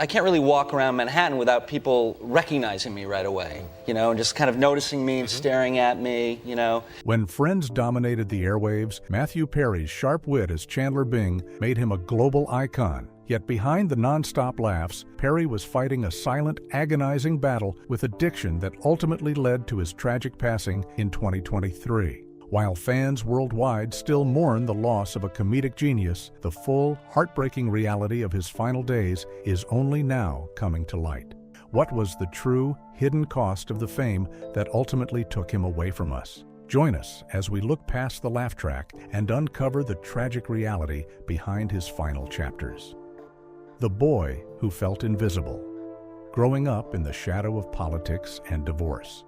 I can't really walk around Manhattan without people recognizing me right away, you know, and just kind of noticing me and staring at me, you know. When Friends dominated the airwaves, Matthew Perry's sharp wit as Chandler Bing made him a global icon. Yet behind the non-stop laughs, Perry was fighting a silent, agonizing battle with addiction that ultimately led to his tragic passing in 2023. While fans worldwide still mourn the loss of a comedic genius, the full, heartbreaking reality of his final days is only now coming to light. What was the true, hidden cost of the fame that ultimately took him away from us? Join us as we look past the laugh track and uncover the tragic reality behind his final chapters. The boy who felt invisible. Growing up in the shadow of politics and divorce.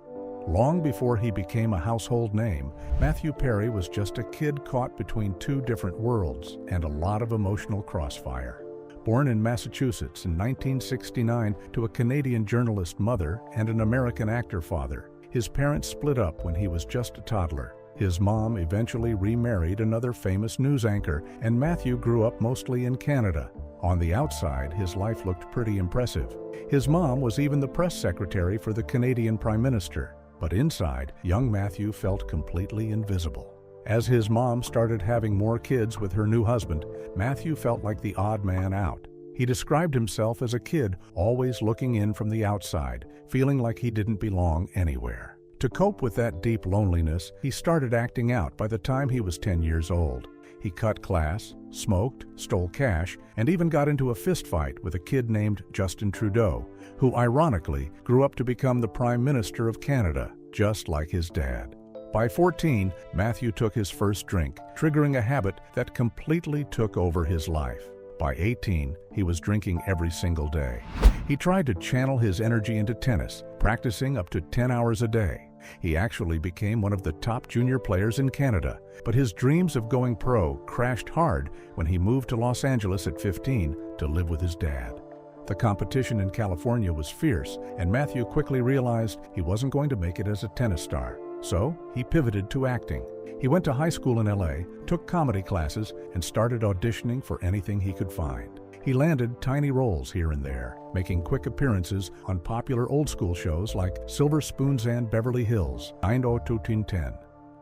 Long before he became a household name, Matthew Perry was just a kid caught between two different worlds and a lot of emotional crossfire. Born in Massachusetts in 1969 to a Canadian journalist mother and an American actor father, his parents split up when he was just a toddler. His mom eventually remarried another famous news anchor, and Matthew grew up mostly in Canada. On the outside, his life looked pretty impressive. His mom was even the press secretary for the Canadian Prime Minister. But inside, young Matthew felt completely invisible. As his mom started having more kids with her new husband, Matthew felt like the odd man out. He described himself as a kid always looking in from the outside, feeling like he didn't belong anywhere. To cope with that deep loneliness, he started acting out by the time he was 10 years old. He cut class, smoked, stole cash, and even got into a fistfight with a kid named Justin Trudeau, who ironically grew up to become the Prime Minister of Canada, just like his dad. By 14, Matthew took his first drink, triggering a habit that completely took over his life. By 18, he was drinking every single day. He tried to channel his energy into tennis, practicing up to 10 hours a day. He actually became one of the top junior players in Canada, but his dreams of going pro crashed hard when he moved to Los Angeles at 15 to live with his dad. The competition in California was fierce, and Matthew quickly realized he wasn't going to make it as a tennis star. So he pivoted to acting. He went to high school in LA, took comedy classes, and started auditioning for anything he could find. He landed tiny roles here and there, making quick appearances on popular old-school shows like Silver Spoons and Beverly Hills, 90210.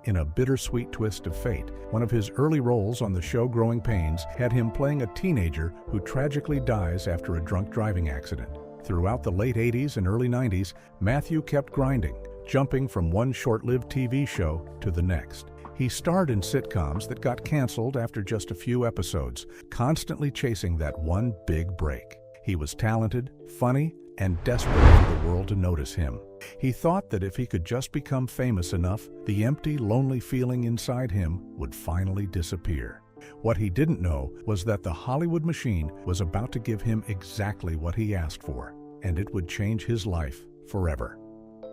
In a bittersweet twist of fate, one of his early roles on the show Growing Pains had him playing a teenager who tragically dies after a drunk driving accident. Throughout the late 80s and early 90s, Matthew kept grinding, jumping from one short-lived TV show to the next. He starred in sitcoms that got canceled after just a few episodes, constantly chasing that one big break. He was talented, funny, and desperate for the world to notice him. He thought that if he could just become famous enough, the empty, lonely feeling inside him would finally disappear. What he didn't know was that the Hollywood machine was about to give him exactly what he asked for, and it would change his life forever.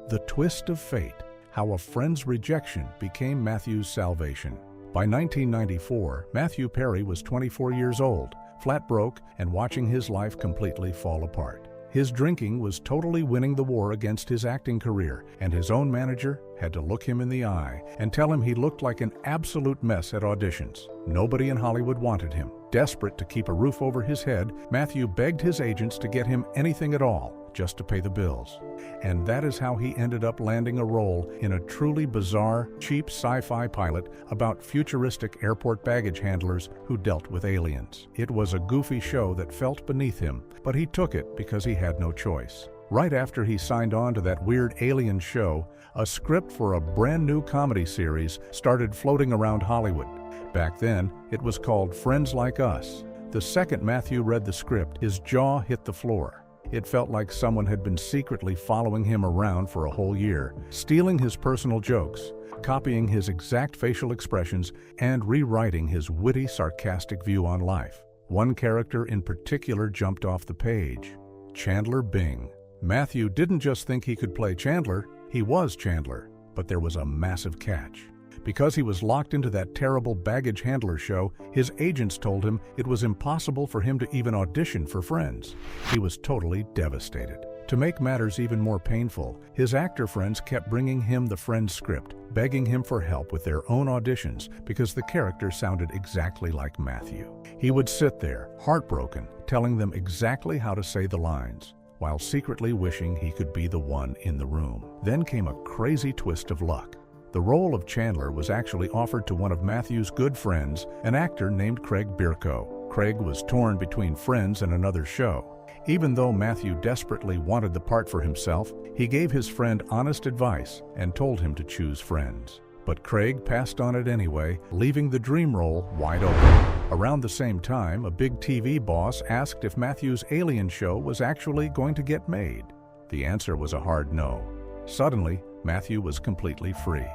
The twist of fate. How a friend's rejection became Matthew's salvation. By 1994, Matthew Perry was 24 years old, flat broke, and watching his life completely fall apart. His drinking was totally winning the war against his acting career, and his own manager had to look him in the eye and tell him he looked like an absolute mess at auditions. Nobody in Hollywood wanted him. Desperate to keep a roof over his head, Matthew begged his agents to get him anything at all, just to pay the bills. And that is how he ended up landing a role in a truly bizarre, cheap sci-fi pilot about futuristic airport baggage handlers who dealt with aliens. It was a goofy show that felt beneath him, but he took it because he had no choice. Right after he signed on to that weird alien show, a script for a brand new comedy series started floating around Hollywood. Back then, it was called Friends Like Us. The second Matthew read the script, his jaw hit the floor. It felt like someone had been secretly following him around for a whole year, stealing his personal jokes, copying his exact facial expressions, and rewriting his witty, sarcastic view on life. One character in particular jumped off the page: Chandler Bing. Matthew didn't just think he could play Chandler, he was Chandler, but there was a massive catch. Because he was locked into that terrible baggage handler show, his agents told him it was impossible for him to even audition for Friends. He was totally devastated. To make matters even more painful, his actor friends kept bringing him the Friends script, begging him for help with their own auditions because the character sounded exactly like Matthew. He would sit there, heartbroken, telling them exactly how to say the lines, while secretly wishing he could be the one in the room. Then came a crazy twist of luck. The role of Chandler was actually offered to one of Matthew's good friends, an actor named Craig Bierko. Craig was torn between Friends and another show. Even though Matthew desperately wanted the part for himself, he gave his friend honest advice and told him to choose Friends. But Craig passed on it anyway, leaving the dream role wide open. Around the same time, a big TV boss asked if Matthew's Alien show was actually going to get made. The answer was a hard no. Suddenly, Matthew was completely free.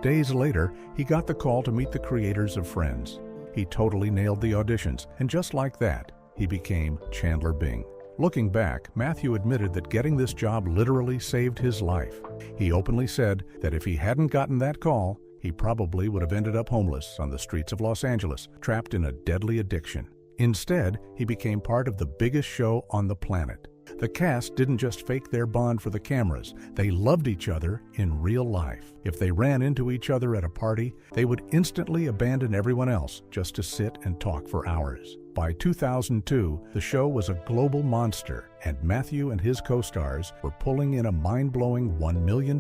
Days later, he got the call to meet the creators of Friends. He totally nailed the auditions, and just like that, he became Chandler Bing. Looking back, Matthew admitted that getting this job literally saved his life. He openly said that if he hadn't gotten that call, he probably would have ended up homeless on the streets of Los Angeles, trapped in a deadly addiction. Instead, he became part of the biggest show on the planet. The cast didn't just fake their bond for the cameras, they loved each other in real life. If they ran into each other at a party, they would instantly abandon everyone else just to sit and talk for hours. By 2002, the show was a global monster, and Matthew and his co-stars were pulling in a mind-blowing $1 million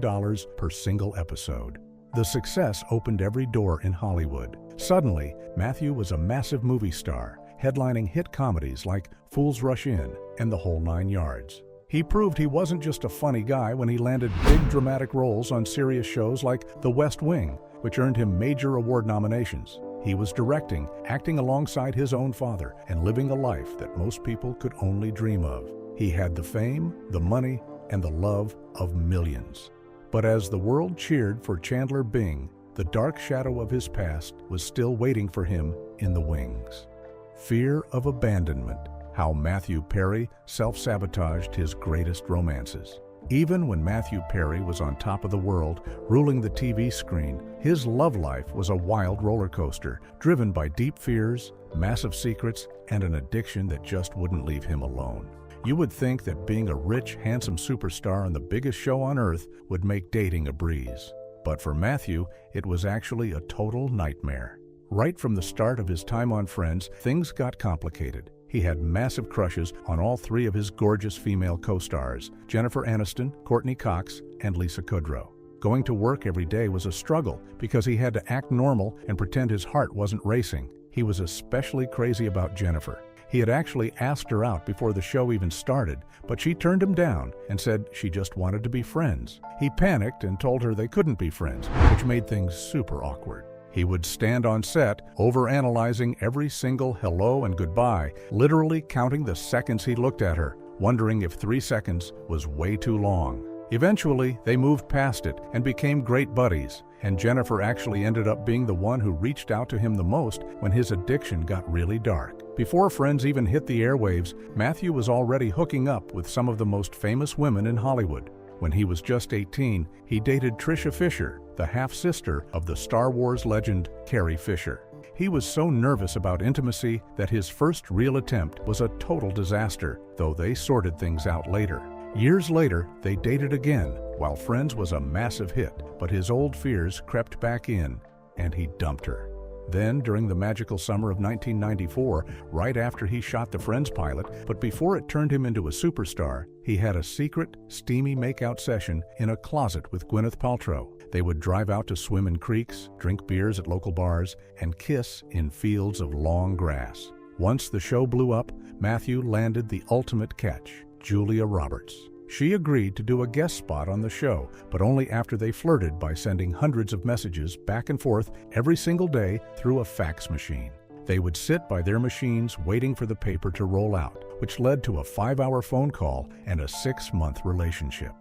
per single episode. The success opened every door in Hollywood. Suddenly, Matthew was a massive movie star, headlining hit comedies like Fools Rush In and The Whole Nine Yards. He proved he wasn't just a funny guy when he landed big dramatic roles on serious shows like The West Wing, which earned him major award nominations. He was directing, acting alongside his own father, and living a life that most people could only dream of. He had the fame, the money, and the love of millions. But as the world cheered for Chandler Bing, the dark shadow of his past was still waiting for him in the wings. Fear of abandonment, how Matthew Perry self-sabotaged his greatest romances. Even when Matthew Perry was on top of the world, ruling the TV screen, his love life was a wild roller coaster, driven by deep fears, massive secrets, and an addiction that just wouldn't leave him alone. You would think that being a rich, handsome superstar on the biggest show on earth would make dating a breeze. But for Matthew, it was actually a total nightmare. Right from the start of his time on Friends, things got complicated. He had massive crushes on all three of his gorgeous female co-stars, Jennifer Aniston, Courtney Cox, and Lisa Kudrow. Going to work every day was a struggle because he had to act normal and pretend his heart wasn't racing. He was especially crazy about Jennifer. He had actually asked her out before the show even started, but she turned him down and said she just wanted to be friends. He panicked and told her they couldn't be friends, which made things super awkward. He would stand on set, overanalyzing every single hello and goodbye, literally counting the seconds he looked at her, wondering if 3 seconds was way too long. Eventually, they moved past it and became great buddies, and Jennifer actually ended up being the one who reached out to him the most when his addiction got really dark. Before Friends even hit the airwaves, Matthew was already hooking up with some of the most famous women in Hollywood. When he was just 18, he dated Tricia Fisher, the half-sister of the Star Wars legend Carrie Fisher. He was so nervous about intimacy that his first real attempt was a total disaster, though they sorted things out later. Years later, they dated again, while Friends was a massive hit, but his old fears crept back in, and he dumped her. Then, during the magical summer of 1994, right after he shot the Friends pilot, but before it turned him into a superstar, he had a secret, steamy makeout session in a closet with Gwyneth Paltrow. They would drive out to swim in creeks, drink beers at local bars, and kiss in fields of long grass. Once the show blew up, Matthew landed the ultimate catch, Julia Roberts. She agreed to do a guest spot on the show, but only after they flirted by sending hundreds of messages back and forth every single day through a fax machine. They would sit by their machines waiting for the paper to roll out, which led to a 5-hour phone call and a 6-month relationship.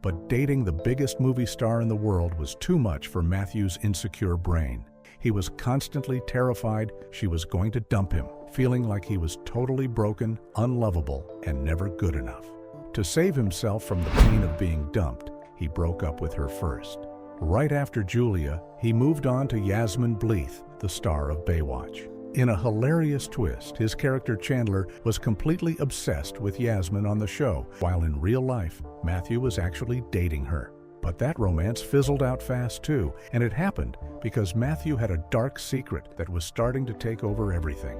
But dating the biggest movie star in the world was too much for Matthew's insecure brain. He was constantly terrified she was going to dump him, feeling like he was totally broken, unlovable, and never good enough. To save himself from the pain of being dumped, he broke up with her first. Right after Julia, he moved on to Yasmin Bleeth, the star of Baywatch. In a hilarious twist, his character Chandler was completely obsessed with Yasmin on the show, while in real life, Matthew was actually dating her. But that romance fizzled out fast too, and it happened because Matthew had a dark secret that was starting to take over everything.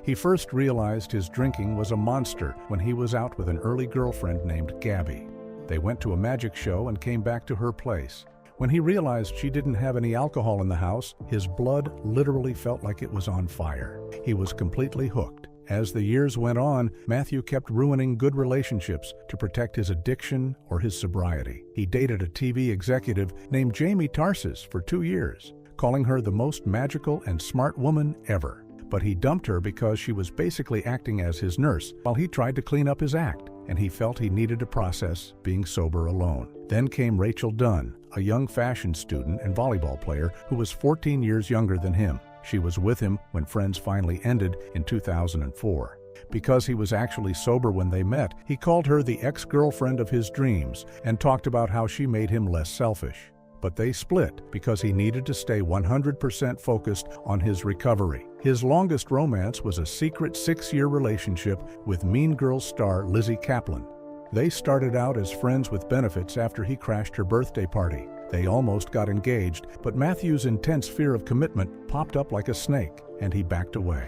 He first realized his drinking was a monster when he was out with an early girlfriend named Gabby. They went to a magic show and came back to her place. When he realized she didn't have any alcohol in the house, his blood literally felt like it was on fire. He was completely hooked. As the years went on, Matthew kept ruining good relationships to protect his addiction or his sobriety. He dated a TV executive named Jamie Tarsis for 2 years, calling her the most magical and smart woman ever. But he dumped her because she was basically acting as his nurse while he tried to clean up his act, and he felt he needed to process being sober alone. Then came Rachel Dunn, a young fashion student and volleyball player who was 14 years younger than him. She was with him when Friends finally ended in 2004. Because he was actually sober when they met, he called her the ex-girlfriend of his dreams and talked about how she made him less selfish. But they split because he needed to stay 100% focused on his recovery. His longest romance was a secret 6-year relationship with Mean Girls star Lizzie Kaplan. They started out as friends with benefits after he crashed her birthday party. They almost got engaged, but Matthew's intense fear of commitment popped up like a snake, and he backed away.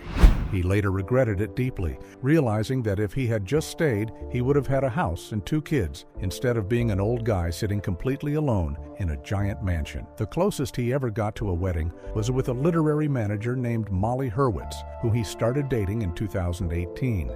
He later regretted it deeply, realizing that if he had just stayed, he would have had a house and 2 kids, instead of being an old guy sitting completely alone in a giant mansion. The closest he ever got to a wedding was with a literary manager named Molly Hurwitz, who he started dating in 2018.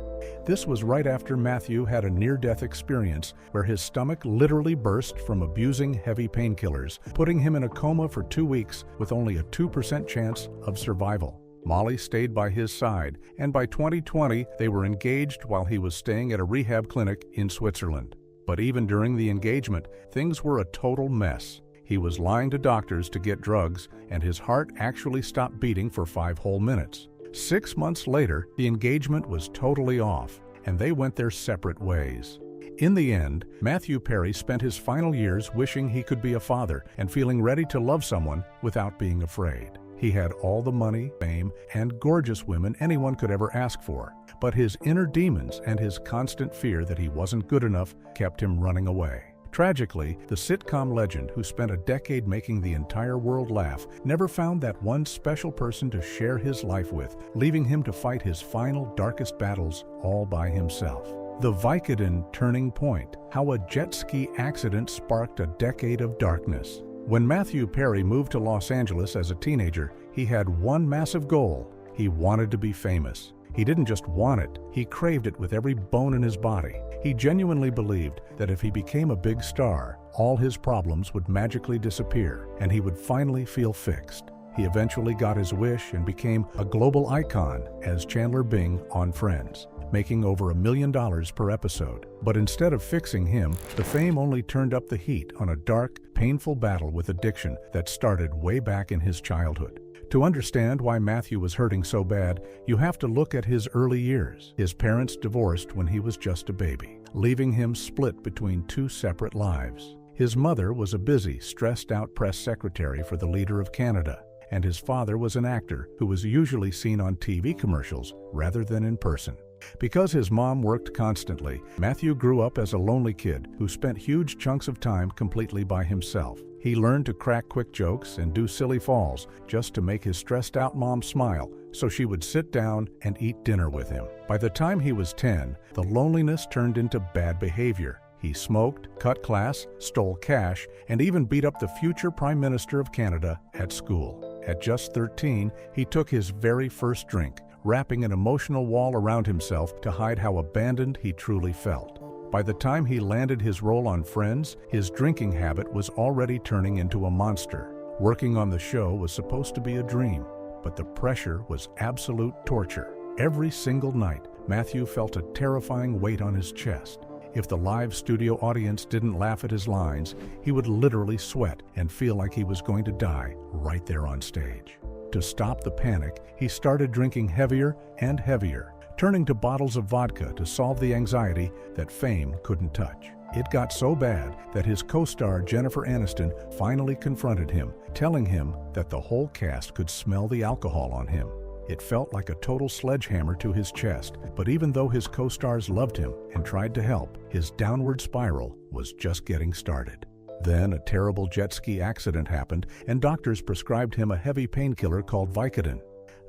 This was right after Matthew had a near-death experience where his stomach literally burst from abusing heavy painkillers, putting him in a coma for 2 weeks with only a 2% chance of survival. Molly stayed by his side, and by 2020, they were engaged while he was staying at a rehab clinic in Switzerland. But even during the engagement, things were a total mess. He was lying to doctors to get drugs, and his heart actually stopped beating for 5 whole minutes. 6 months later, the engagement was totally off, and they went their separate ways. In the end, Matthew Perry spent his final years wishing he could be a father and feeling ready to love someone without being afraid. He had all the money, fame, and gorgeous women anyone could ever ask for, but his inner demons and his constant fear that he wasn't good enough kept him running away. Tragically, the sitcom legend, who spent a decade making the entire world laugh, never found that one special person to share his life with, leaving him to fight his final darkest battles all by himself. The Vicodin turning point: how a jet ski accident sparked a decade of darkness. When Matthew Perry moved to Los Angeles as a teenager, he had one massive goal. He wanted to be famous. He didn't just want it, he craved it with every bone in his body. He genuinely believed that if he became a big star, all his problems would magically disappear, and he would finally feel fixed. He eventually got his wish and became a global icon as Chandler Bing on Friends, making over $1 million per episode. But instead of fixing him, the fame only turned up the heat on a dark, painful battle with addiction that started way back in his childhood. To understand why Matthew was hurting so bad, you have to look at his early years. His parents divorced when he was just a baby, leaving him split between 2 separate lives. His mother was a busy, stressed-out press secretary for the leader of Canada, and his father was an actor who was usually seen on TV commercials rather than in person. Because his mom worked constantly, Matthew grew up as a lonely kid who spent huge chunks of time completely by himself. He learned to crack quick jokes and do silly falls just to make his stressed-out mom smile, so she would sit down and eat dinner with him. By the time he was 10, the loneliness turned into bad behavior. He smoked, cut class, stole cash, and even beat up the future Prime Minister of Canada at school. At just 13, he took his very first drink, wrapping an emotional wall around himself to hide how abandoned he truly felt. By the time he landed his role on Friends, his drinking habit was already turning into a monster. Working on the show was supposed to be a dream, but the pressure was absolute torture. Every single night, Matthew felt a terrifying weight on his chest. If the live studio audience didn't laugh at his lines, he would literally sweat and feel like he was going to die right there on stage. To stop the panic, he started drinking heavier and heavier, turning to bottles of vodka to solve the anxiety that fame couldn't touch. It got so bad that his co-star Jennifer Aniston finally confronted him, telling him that the whole cast could smell the alcohol on him. It felt like a total sledgehammer to his chest, but even though his co-stars loved him and tried to help, his downward spiral was just getting started. Then a terrible jet ski accident happened, and doctors prescribed him a heavy painkiller called Vicodin.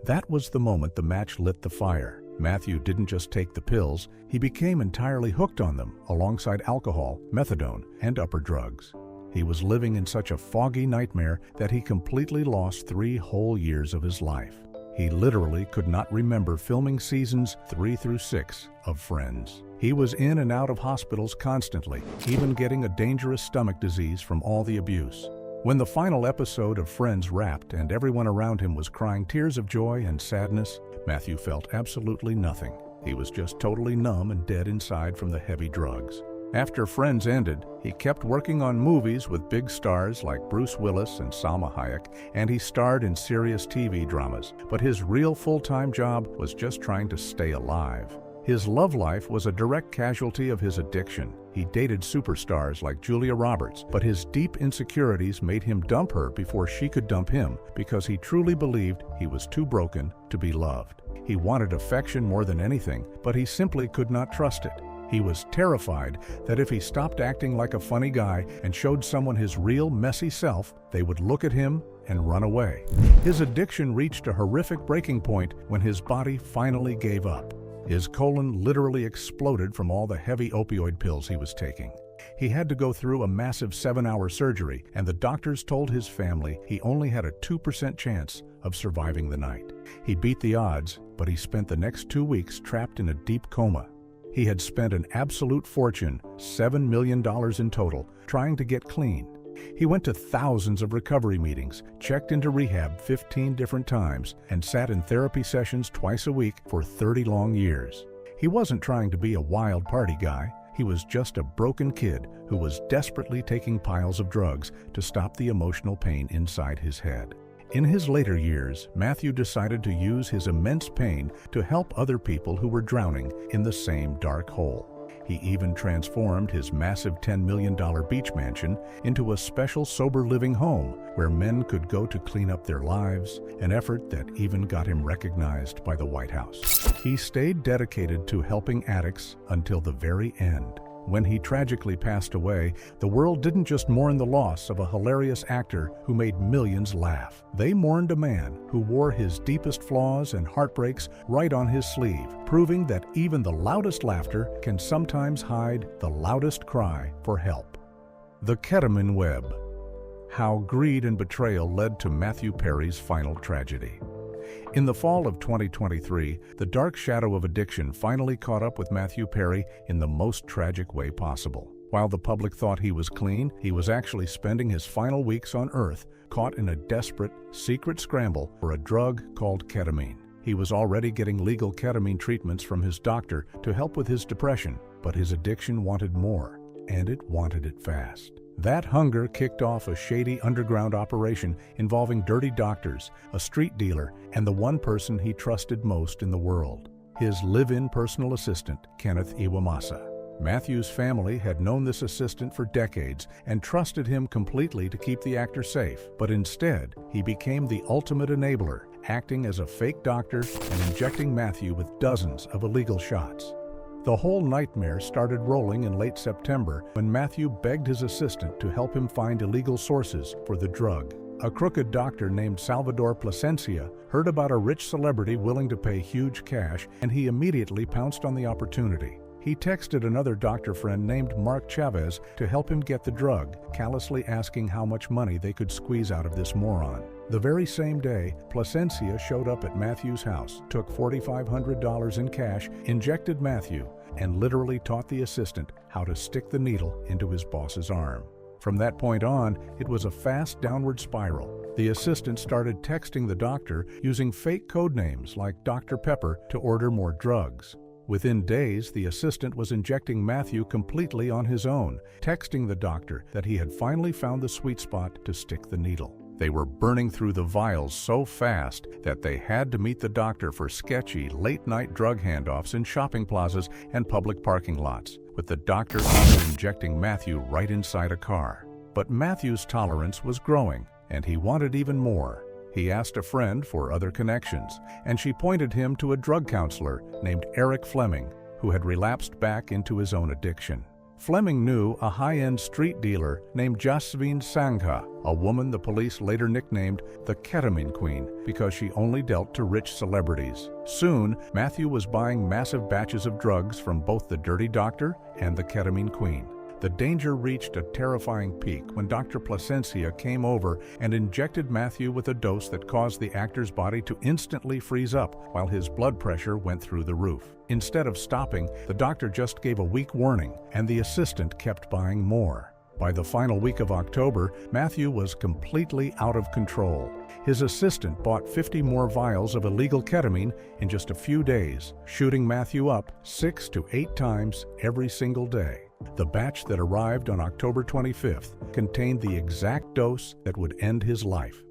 That was the moment the match lit the fire. Matthew didn't just take the pills, he became entirely hooked on them, alongside alcohol, methadone, and upper drugs. He was living in such a foggy nightmare that he completely lost 3 whole years of his life. He literally could not remember filming seasons 3 through 6 of Friends. He was in and out of hospitals constantly, even getting a dangerous stomach disease from all the abuse. When the final episode of Friends wrapped and everyone around him was crying tears of joy and sadness, Matthew felt absolutely nothing. He was just totally numb and dead inside from the heavy drugs. After Friends ended, he kept working on movies with big stars like Bruce Willis and Salma Hayek, and he starred in serious TV dramas. But his real full-time job was just trying to stay alive. His love life was a direct casualty of his addiction. He dated superstars like Julia Roberts, but his deep insecurities made him dump her before she could dump him because he truly believed he was too broken to be loved. He wanted affection more than anything, but he simply could not trust it. He was terrified that if he stopped acting like a funny guy and showed someone his real messy self, they would look at him and run away. His addiction reached a horrific breaking point when his body finally gave up. His colon literally exploded from all the heavy opioid pills he was taking. He had to go through a massive 7-hour surgery, and the doctors told his family he only had a 2% chance of surviving the night. He beat the odds, but he spent the next 2 weeks trapped in a deep coma. He had spent an absolute fortune, $7 million in total, trying to get clean. He went to thousands of recovery meetings, checked into rehab 15 different times, and sat in therapy sessions twice a week for 30 long years. He wasn't trying to be a wild party guy. He was just a broken kid who was desperately taking piles of drugs to stop the emotional pain inside his head. In his later years, Matthew decided to use his immense pain to help other people who were drowning in the same dark hole. He even transformed his massive $10 million beach mansion into a special sober living home where men could go to clean up their lives, an effort that even got him recognized by the White House. He stayed dedicated to helping addicts until the very end. When he tragically passed away, the world didn't just mourn the loss of a hilarious actor who made millions laugh. They mourned a man who wore his deepest flaws and heartbreaks right on his sleeve, proving that even the loudest laughter can sometimes hide the loudest cry for help. The ketamine web. How greed and betrayal led to Matthew Perry's final tragedy. In the fall of 2023, the dark shadow of addiction finally caught up with Matthew Perry in the most tragic way possible. While the public thought he was clean, he was actually spending his final weeks on Earth, caught in a desperate, secret scramble for a drug called ketamine. He was already getting legal ketamine treatments from his doctor to help with his depression, but his addiction wanted more, and it wanted it fast. That hunger kicked off a shady underground operation involving dirty doctors, a street dealer, and the one person he trusted most in the world, his live-in personal assistant, Kenneth Iwamasa. Matthew's family had known this assistant for decades and trusted him completely to keep the actor safe, but instead, he became the ultimate enabler, acting as a fake doctor and injecting Matthew with dozens of illegal shots. The whole nightmare started rolling in late September when Matthew begged his assistant to help him find illegal sources for the drug. A crooked doctor named Salvador Plasencia heard about a rich celebrity willing to pay huge cash, and he immediately pounced on the opportunity. He texted another doctor friend named Mark Chavez to help him get the drug, callously asking how much money they could squeeze out of this moron. The very same day, Plasencia showed up at Matthew's house, took $4,500 in cash, injected Matthew, and literally taught the assistant how to stick the needle into his boss's arm. From that point on, it was a fast downward spiral. The assistant started texting the doctor using fake code names like Dr. Pepper to order more drugs. Within days, the assistant was injecting Matthew completely on his own, texting the doctor that he had finally found the sweet spot to stick the needle. They were burning through the vials so fast that they had to meet the doctor for sketchy, late-night drug handoffs in shopping plazas and public parking lots, with the doctor even injecting Matthew right inside a car. But Matthew's tolerance was growing, and he wanted even more. He asked a friend for other connections, and she pointed him to a drug counselor named Eric Fleming, who had relapsed back into his own addiction. Fleming knew a high-end street dealer named Jasveen Sangha, a woman the police later nicknamed the Ketamine Queen because she only dealt to rich celebrities. Soon, Matthew was buying massive batches of drugs from both the Dirty Doctor and the Ketamine Queen. The danger reached a terrifying peak when Dr. Plasencia came over and injected Matthew with a dose that caused the actor's body to instantly freeze up while his blood pressure went through the roof. Instead of stopping, the doctor just gave a weak warning, and the assistant kept buying more. By the final week of October, Matthew was completely out of control. His assistant bought 50 more vials of illegal ketamine in just a few days, shooting Matthew up 6 to 8 times every single day. The batch that arrived on October 25th contained the exact dose that would end his life.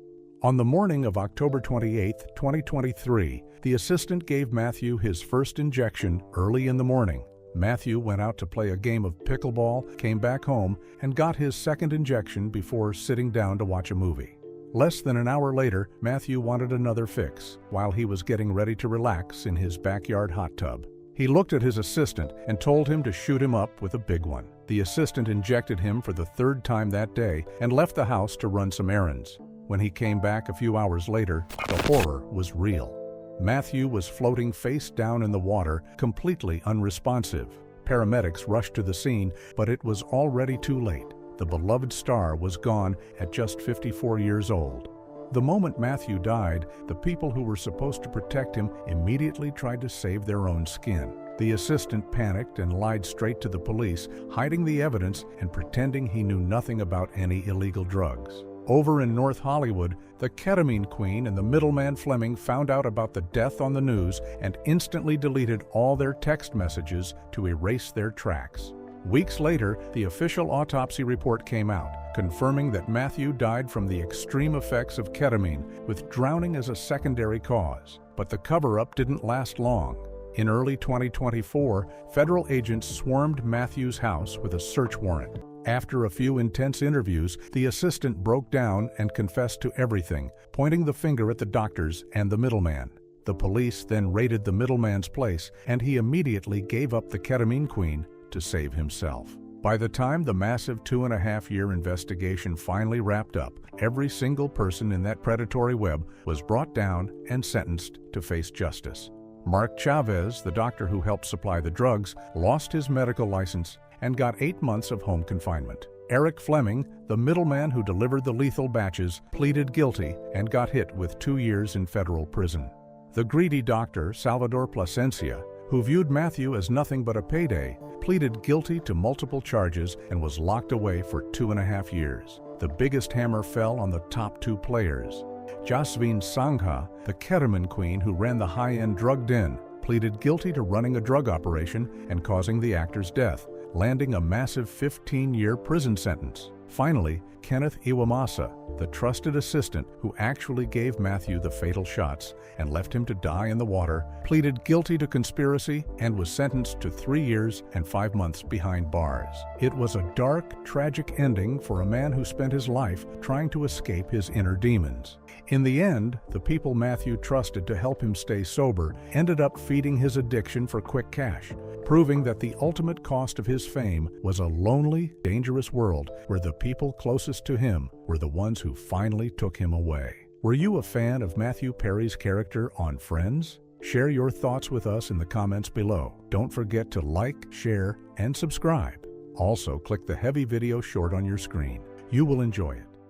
On the morning of October 28, 2023, the assistant gave Matthew his first injection early in the morning. Matthew went out to play a game of pickleball, came back home, and got his second injection before sitting down to watch a movie. Less than an hour later, Matthew wanted another fix while he was getting ready to relax in his backyard hot tub. He looked at his assistant and told him to shoot him up with a big one. The assistant injected him for the third time that day and left the house to run some errands. When he came back a few hours later, the horror was real. Matthew was floating face down in the water, completely unresponsive. Paramedics rushed to the scene, but it was already too late. The beloved star was gone at just 54 years old. The moment Matthew died, the people who were supposed to protect him immediately tried to save their own skin. The assistant panicked and lied straight to the police, hiding the evidence and pretending he knew nothing about any illegal drugs. Over in North Hollywood, the Ketamine Queen and the middleman Fleming found out about the death on the news and instantly deleted all their text messages to erase their tracks. Weeks later, the official autopsy report came out, confirming that Matthew died from the extreme effects of ketamine, with drowning as a secondary cause. But the cover-up didn't last long. In early 2024, federal agents swarmed Matthew's house with a search warrant. After a few intense interviews, the assistant broke down and confessed to everything, pointing the finger at the doctors and the middleman. The police then raided the middleman's place, and he immediately gave up the Ketamine Queen to save himself. By the time the massive 2.5-year investigation finally wrapped up, every single person in that predatory web was brought down and sentenced to face justice. Mark Chavez, the doctor who helped supply the drugs, lost his medical license and got 8 months of home confinement. Eric Fleming, the middleman who delivered the lethal batches, pleaded guilty and got hit with 2 years in federal prison. The greedy doctor, Salvador Plasencia, who viewed Matthew as nothing but a payday, pleaded guilty to multiple charges and was locked away for 2.5 years. The biggest hammer fell on the top 2 players. Jasveen Sangha, the Ketamine Queen who ran the high-end drug den, pleaded guilty to running a drug operation and causing the actor's death, landing a massive 15-year prison sentence. Finally, Kenneth Iwamasa, the trusted assistant who actually gave Matthew the fatal shots and left him to die in the water, pleaded guilty to conspiracy and was sentenced to 3 years and 5 months behind bars. It was a dark, tragic ending for a man who spent his life trying to escape his inner demons. In the end, the people Matthew trusted to help him stay sober ended up feeding his addiction for quick cash, proving that the ultimate cost of his fame was a lonely, dangerous world where the people closest to him were the ones who finally took him away. Were you a fan of Matthew Perry's character on Friends? Share your thoughts with us in the comments below. Don't forget to like, share, and subscribe. Also, click the heavy video short on your screen. You will enjoy it.